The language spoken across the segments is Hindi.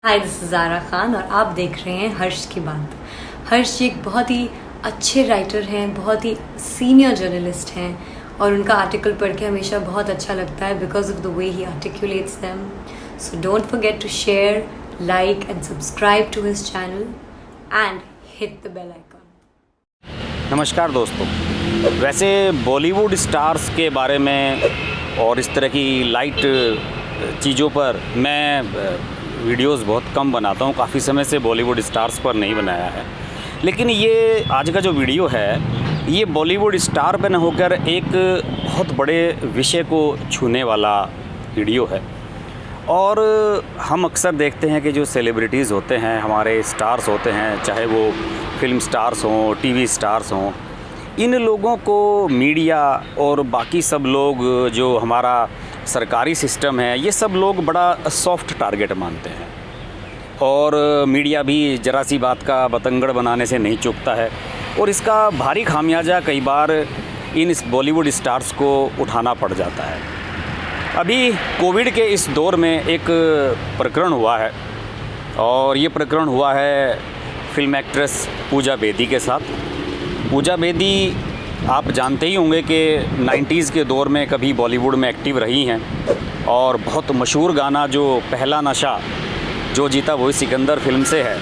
Hi, this is Zara Khan और आप देख रहे हैं हर्ष की बात। हर्ष जी एक बहुत ही अच्छे राइटर हैं, बहुत ही सीनियर जर्नलिस्ट हैं और उनका आर्टिकल पढ़ के हमेशा बहुत अच्छा लगता है because of the way he articulates them. So don't forget to share, like and subscribe to his channel and hit the bell icon. नमस्कार दोस्तों, वैसे बॉलीवुड स्टार्स के बारे में और इस तरह की लाइट चीज़ों पर मैं वीडियोस बहुत कम बनाता हूँ। काफ़ी समय से बॉलीवुड स्टार्स पर नहीं बनाया है, लेकिन ये आज का जो वीडियो है ये बॉलीवुड स्टार पर न होकर एक बहुत बड़े विषय को छूने वाला वीडियो है। और हम अक्सर देखते हैं कि जो सेलिब्रिटीज़ होते हैं, हमारे स्टार्स होते हैं, चाहे वो फिल्म स्टार्स हों, टीवी स्टार्स हों, इन लोगों को मीडिया और बाकी सब लोग जो हमारा सरकारी सिस्टम है, ये सब लोग बड़ा सॉफ्ट टारगेट मानते हैं। और मीडिया भी ज़रा सी बात का बतंगड़ बनाने से नहीं चूकता है और इसका भारी खामियाजा कई बार इन बॉलीवुड स्टार्स को उठाना पड़ जाता है। अभी कोविड के इस दौर में एक प्रकरण हुआ है और ये प्रकरण हुआ है फिल्म एक्ट्रेस पूजा बेदी के साथ। पूजा बेदी आप जानते ही होंगे कि 90s के दौर में कभी बॉलीवुड में एक्टिव रही हैं और बहुत मशहूर गाना जो पहला नशा जो जीता वही सिकंदर फिल्म से है,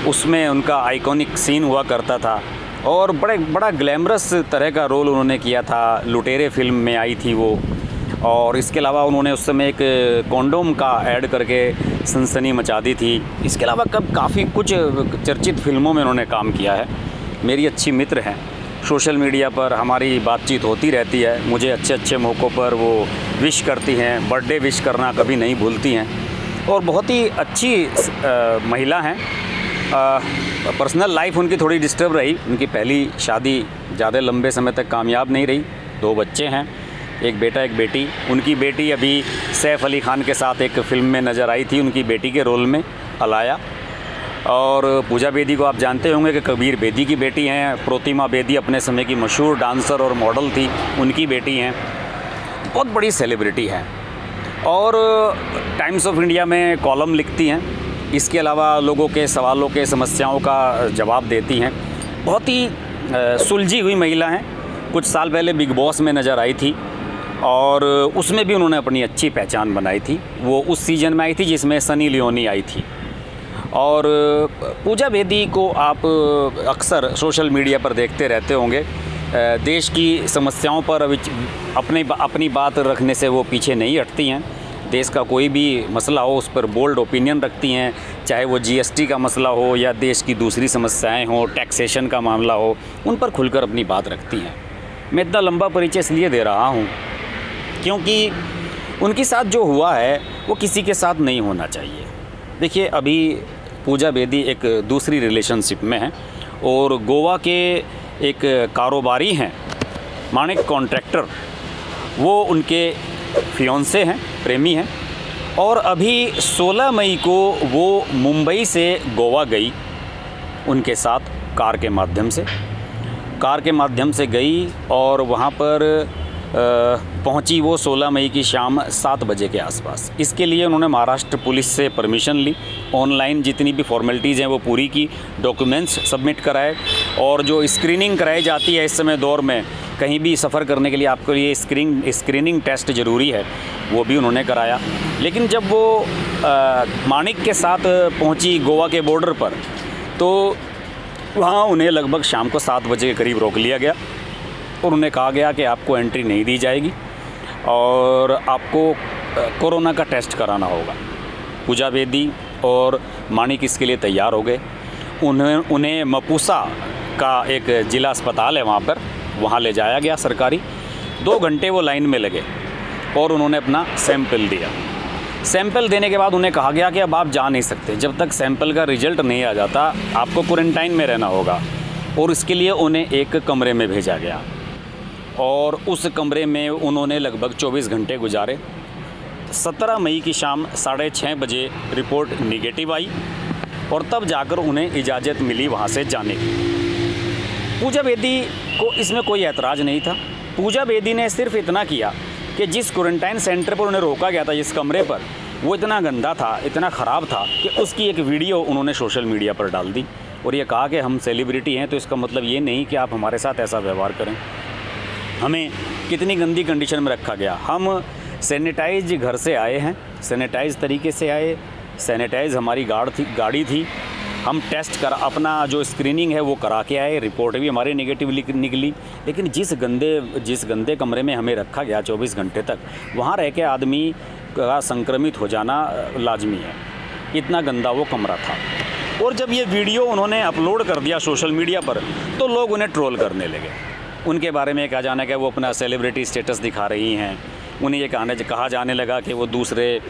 उसमें उनका आइकॉनिक सीन हुआ करता था और बड़ा ग्लैमरस तरह का रोल उन्होंने किया था। लुटेरे फिल्म में आई थी वो, और इसके अलावा उन्होंने उस समय एक कॉन्डोम का ऐड करके सनसनी मचा दी थी। इसके अलावा काफ़ी कुछ चर्चित फिल्मों में उन्होंने काम किया है। मेरी अच्छी मित्र हैं, सोशल मीडिया पर हमारी बातचीत होती रहती है। मुझे अच्छे अच्छे मौक़ों पर वो विश करती हैं, बर्थडे विश करना कभी नहीं भूलती हैं और बहुत ही अच्छी महिला हैं। पर्सनल लाइफ उनकी थोड़ी डिस्टर्ब रही, उनकी पहली शादी ज़्यादा लंबे समय तक कामयाब नहीं रही। 2 बच्चे हैं, एक बेटा एक बेटी। उनकी बेटी अभी सैफ अली खान के साथ एक फ़िल्म में नज़र आई थी, उनकी बेटी के रोल में, अलाया। और पूजा बेदी को आप जानते होंगे कि कबीर बेदी की बेटी हैं। प्रोतिमा बेदी अपने समय की मशहूर डांसर और मॉडल थी, उनकी बेटी हैं। बहुत बड़ी सेलिब्रिटी हैं और टाइम्स ऑफ इंडिया में कॉलम लिखती हैं। इसके अलावा लोगों के सवालों के समस्याओं का जवाब देती हैं। बहुत ही सुलझी हुई महिला हैं। कुछ साल पहले बिग बॉस में नज़र आई थी और उसमें भी उन्होंने अपनी अच्छी पहचान बनाई थी। वो उस सीज़न में आई थी जिसमें सनी लियोनी आई थी। और पूजा बेदी को आप अक्सर सोशल मीडिया पर देखते रहते होंगे। देश की समस्याओं पर अपनी बात रखने से वो पीछे नहीं हटती हैं। देश का कोई भी मसला हो उस पर बोल्ड ओपिनियन रखती हैं, चाहे वो जीएसटी का मसला हो या देश की दूसरी समस्याएं हो, टैक्सेशन का मामला हो, उन पर खुलकर अपनी बात रखती हैं। मैं इतना लंबा परिचय इसलिए दे रहा हूँ क्योंकि उनके साथ जो हुआ है वो किसी के साथ नहीं होना चाहिए। देखिए, अभी पूजा बेदी एक दूसरी रिलेशनशिप में है और गोवा के एक कारोबारी हैं, माणिक कॉन्ट्रैक्टर, वो उनके फियोंसे हैं, प्रेमी हैं। और अभी 16 मई को वो मुंबई से गोवा गई उनके साथ कार के माध्यम से गई और वहाँ पर पहुंची वो 16 मई की शाम 7 बजे के आसपास। इसके लिए उन्होंने महाराष्ट्र पुलिस से परमिशन ली, ऑनलाइन जितनी भी फॉर्मेलिटीज़ हैं वो पूरी की, डॉक्यूमेंट्स सबमिट कराए और जो स्क्रीनिंग कराई जाती है इस समय दौर में, कहीं भी सफ़र करने के लिए आपको ये स्क्रीनिंग टेस्ट ज़रूरी है, वो भी उन्होंने कराया। लेकिन जब वो माणिक के साथ पहुँची गोवा के बॉर्डर पर, तो वहाँ उन्हें लगभग शाम को 7 बजे के करीब रोक लिया गया और उन्हें कहा गया कि आपको एंट्री नहीं दी जाएगी और आपको कोरोना का टेस्ट कराना होगा। पूजा बेदी और माणिक इसके लिए तैयार हो गए। उन्हें मपूसा का एक ज़िला अस्पताल है वहाँ ले जाया गया सरकारी। 2 घंटे वो लाइन में लगे और उन्होंने अपना सैंपल दिया। सैंपल देने के बाद उन्हें कहा गया कि अब आप जा नहीं सकते, जब तक सैंपल का रिज़ल्ट नहीं आ जाता आपको क्वारंटाइन में रहना होगा। और इसके लिए उन्हें एक कमरे में भेजा गया और उस कमरे में उन्होंने लगभग 24 घंटे गुजारे। 17 मई की शाम 6:30 बजे रिपोर्ट निगेटिव आई और तब जाकर उन्हें इजाज़त मिली वहाँ से जाने की। पूजा बेदी को इसमें कोई ऐतराज़ नहीं था। पूजा बेदी ने सिर्फ इतना किया कि जिस क्वारंटाइन सेंटर पर उन्हें रोका गया था, जिस कमरे पर, वो इतना गंदा था, इतना ख़राब था कि उसकी एक वीडियो उन्होंने सोशल मीडिया पर डाल दी और ये कहा कि हम सेलिब्रिटी हैं तो इसका मतलब ये नहीं कि आप हमारे साथ ऐसा व्यवहार करें। हमें कितनी गंदी कंडीशन में रखा गया। हम सैनिटाइज घर से आए हैं, सैनिटाइज तरीके से आए, सैनिटाइज हमारी गाड़ी थी। हम टेस्ट कर अपना जो स्क्रीनिंग है वो करा के आए, रिपोर्ट भी हमारी नेगेटिव निकली। लेकिन जिस गंदे कमरे में हमें रखा गया 24 घंटे तक, वहाँ रह के आदमी का संक्रमित हो जाना लाजमी है। इतना गंदा वो कमरा था। और जब ये वीडियो उन्होंने अपलोड कर दिया सोशल मीडिया पर तो लोग उन्हें ट्रोल करने लगे। उनके बारे में कहा जाने का वो अपना सेलिब्रिटी स्टेटस दिखा रही हैं। उन्हें ये कहा जाने लगा कि वो दूसरे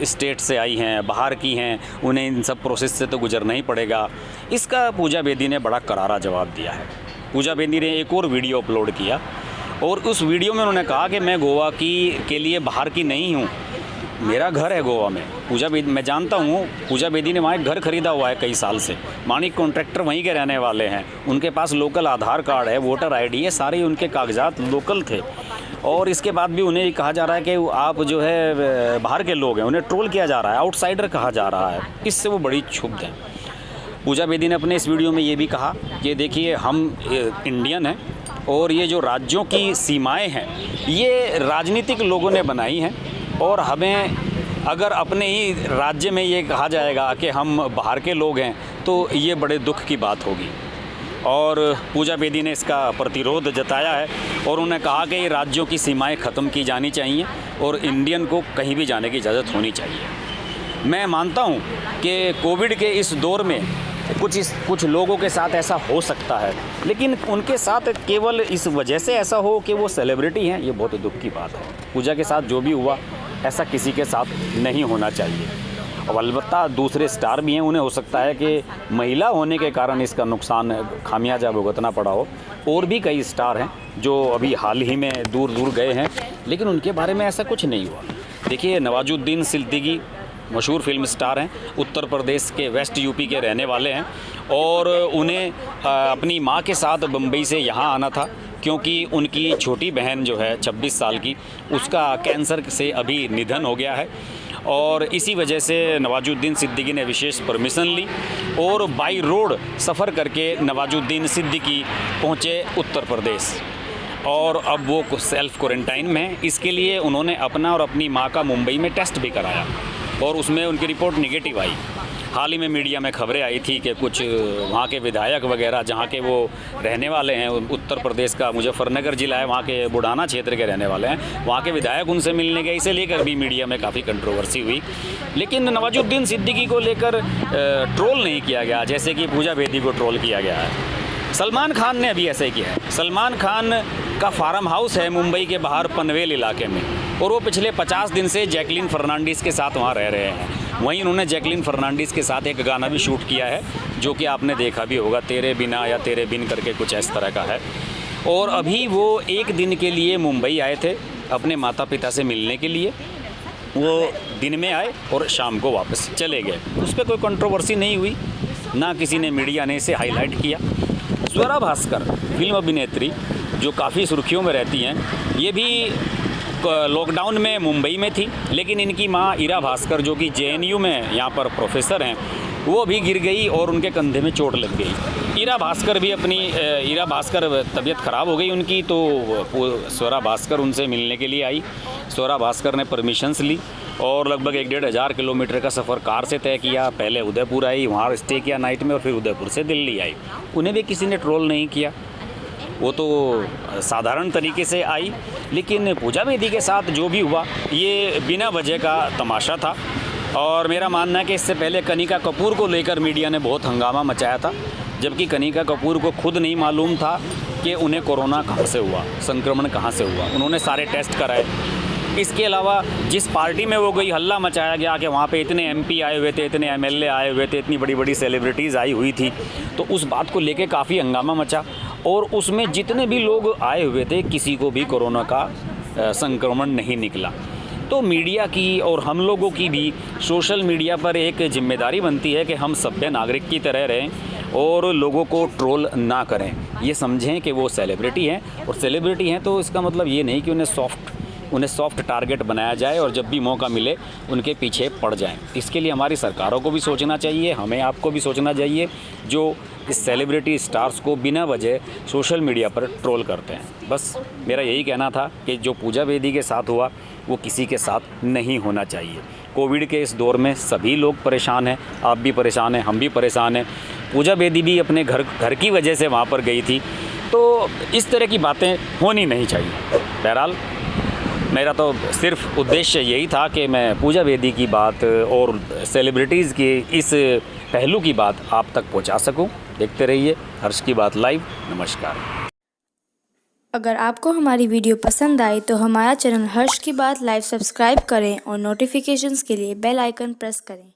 स्टेट से आई हैं, बाहर की हैं, उन्हें इन सब प्रोसेस से तो गुजरना ही पड़ेगा। इसका पूजा बेदी ने बड़ा करारा जवाब दिया है। पूजा बेदी ने एक और वीडियो अपलोड किया और उस वीडियो में उन्होंने कहा कि मैं गोवा के लिए बाहर की नहीं हूँ, मेरा घर है गोवा में। पूजा बेदी मैं जानता हूँ, पूजा बेदी ने वहाँ एक घर खरीदा हुआ है कई साल से। मानिक कॉन्ट्रैक्टर वहीं के रहने वाले हैं, उनके पास लोकल आधार कार्ड है, वोटर आईडी है, सारे उनके कागजात लोकल थे। और इसके बाद भी उन्हें कहा जा रहा है कि आप जो है बाहर के लोग हैं, उन्हें ट्रोल किया जा रहा है, आउटसाइडर कहा जा रहा है। इससे वो बड़ी क्षुब्ध हैं। पूजा बेदी ने अपने इस वीडियो में ये भी कहा कि देखिए हम इंडियन हैं और ये जो राज्यों की सीमाएं हैं ये राजनीतिक लोगों ने बनाई हैं और हमें अगर अपने ही राज्य में ये कहा जाएगा कि हम बाहर के लोग हैं तो ये बड़े दुख की बात होगी। और पूजा बेदी ने इसका प्रतिरोध जताया है और उन्होंने कहा कि ये राज्यों की सीमाएं ख़त्म की जानी चाहिए और इंडियन को कहीं भी जाने की इजाज़त होनी चाहिए। मैं मानता हूँ कि कोविड के इस दौर में कुछ लोगों के साथ ऐसा हो सकता है, लेकिन उनके साथ केवल इस वजह से ऐसा हो कि वो सेलिब्रिटी हैं, ये बहुत दुख की बात है। पूजा के साथ जो भी हुआ ऐसा किसी के साथ नहीं होना चाहिए। और अलबत्ता दूसरे स्टार भी हैं, उन्हें हो सकता है कि महिला होने के कारण इसका नुकसान खामियाजा भुगतना पड़ा हो। और भी कई स्टार हैं जो अभी हाल ही में दूर गए हैं, लेकिन उनके बारे में ऐसा कुछ नहीं हुआ। देखिए नवाजुद्दीन सिद्दीकी मशहूर फिल्म स्टार हैं, उत्तर प्रदेश के वेस्ट यूपी के रहने वाले हैं और उन्हें अपनी माँ के साथ बम्बई से यहाँ आना था क्योंकि उनकी छोटी बहन जो है 26 साल की, उसका कैंसर से अभी निधन हो गया है। और इसी वजह से नवाजुद्दीन सिद्दीकी ने विशेष परमिशन ली और बाई रोड सफ़र करके नवाजुद्दीन सिद्दीकी पहुँचे उत्तर प्रदेश और अब वो सेल्फ क्वारंटाइन में हैं। इसके लिए उन्होंने अपना और अपनी माँ का मुंबई में टेस्ट भी कराया और उसमें उनकी रिपोर्ट नेगेटिव आई। हाल ही में मीडिया में खबरें आई थी कि कुछ वहाँ के विधायक वगैरह, जहाँ के वो रहने वाले हैं, उत्तर प्रदेश का मुजफ्फरनगर ज़िला है, वहाँ के बुढ़ाना क्षेत्र के रहने वाले हैं, वहाँ के विधायक उनसे मिलने गए। इसे लेकर भी मीडिया में काफ़ी कंट्रोवर्सी हुई। लेकिन नवाजुद्दीन सिद्दीकी को लेकर ट्रोल नहीं किया गया जैसे कि पूजा बेदी को ट्रोल किया गया है। सलमान खान ने अभी ऐसे ही किया है। सलमान खान का फार्म हाउस है मुंबई के बाहर पनवेल इलाके में और वो पिछले 50 दिन से जैकलीन फर्नांडीज़ के साथ वहाँ रह रहे हैं। वहीं उन्होंने जैकलीन फर्नांडीज़ के साथ एक गाना भी शूट किया है जो कि आपने देखा भी होगा, तेरे बिना या तेरे बिन करके कुछ इस तरह का है। और अभी वो एक दिन के लिए मुंबई आए थे अपने माता पिता से मिलने के लिए। वो दिन में आए और शाम को वापस चले गए। उस पर कोई कंट्रोवर्सी नहीं हुई, ना किसी ने मीडिया ने इसे हाईलाइट किया। स्वरा भास्कर फिल्म अभिनेत्री जो काफ़ी सुर्खियों में रहती हैं, ये भी लॉकडाउन में मुंबई में थी, लेकिन इनकी माँ ईरा भास्कर जो कि JNU में यहाँ पर प्रोफेसर हैं, वो भी गिर गई और उनके कंधे में चोट लग गई। ईरा भास्कर तबीयत ख़राब हो गई उनकी, तो स्वरा भास्कर उनसे मिलने के लिए आई। स्वरा भास्कर ने परमिशंस ली और लगभग 1-1.5 हज़ार किलोमीटर का सफ़र कार से तय किया। पहले उदयपुर आई, वहाँ स्टे किया नाइट में और फिर उदयपुर से दिल्ली आई। उन्हें भी किसी ने ट्रोल नहीं किया, वो तो साधारण तरीके से आई। लेकिन पूजा बेदी के साथ जो भी हुआ ये बिना वजह का तमाशा था। और मेरा मानना है कि इससे पहले कनिका कपूर को लेकर मीडिया ने बहुत हंगामा मचाया था, जबकि कनिका कपूर को खुद नहीं मालूम था कि उन्हें कोरोना कहाँ से हुआ, संक्रमण कहाँ से हुआ। उन्होंने सारे टेस्ट कराए। इसके अलावा जिस पार्टी में वो गई, हल्ला मचाया गया कि वहाँ पे इतने MP आए हुए थे, इतने MLA आए हुए थे, इतनी बड़ी बड़ी सेलिब्रिटीज़ आई हुई थी, तो उस बात को लेके काफ़ी हंगामा मचा। और उसमें जितने भी लोग आए हुए थे किसी को भी कोरोना का संक्रमण नहीं निकला। तो मीडिया की और हम लोगों की भी सोशल मीडिया पर एक जिम्मेदारी बनती है कि हम सभ्य नागरिक की तरह रहें और लोगों को ट्रोल ना करें। ये समझें कि वो सेलिब्रिटी हैं और सेलिब्रिटी हैं तो इसका मतलब ये नहीं कि उन्हें सॉफ्ट उन्हें सॉफ्ट टारगेट बनाया जाए और जब भी मौका मिले उनके पीछे पड़ जाएं। इसके लिए हमारी सरकारों को भी सोचना चाहिए, हमें आपको भी सोचना चाहिए, जो इस सेलिब्रिटी स्टार्स को बिना वजह सोशल मीडिया पर ट्रोल करते हैं। बस मेरा यही कहना था कि जो पूजा बेदी के साथ हुआ वो किसी के साथ नहीं होना चाहिए। कोविड के इस दौर में सभी लोग परेशान हैं, आप भी परेशान हैं, हम भी परेशान हैं। पूजा बेदी भी अपने घर की वजह से वहाँ पर गई थी, तो इस तरह की बातें होनी नहीं चाहिए। बहरहाल मेरा तो सिर्फ उद्देश्य यही था कि मैं पूजा बेदी की बात और सेलिब्रिटीज़ की इस पहलू की बात आप तक पहुंचा सकूं। देखते रहिए हर्ष की बात लाइव। नमस्कार। अगर आपको हमारी वीडियो पसंद आई तो हमारा चैनल हर्ष की बात लाइव सब्सक्राइब करें और नोटिफिकेशंस के लिए बेल आइकन प्रेस करें।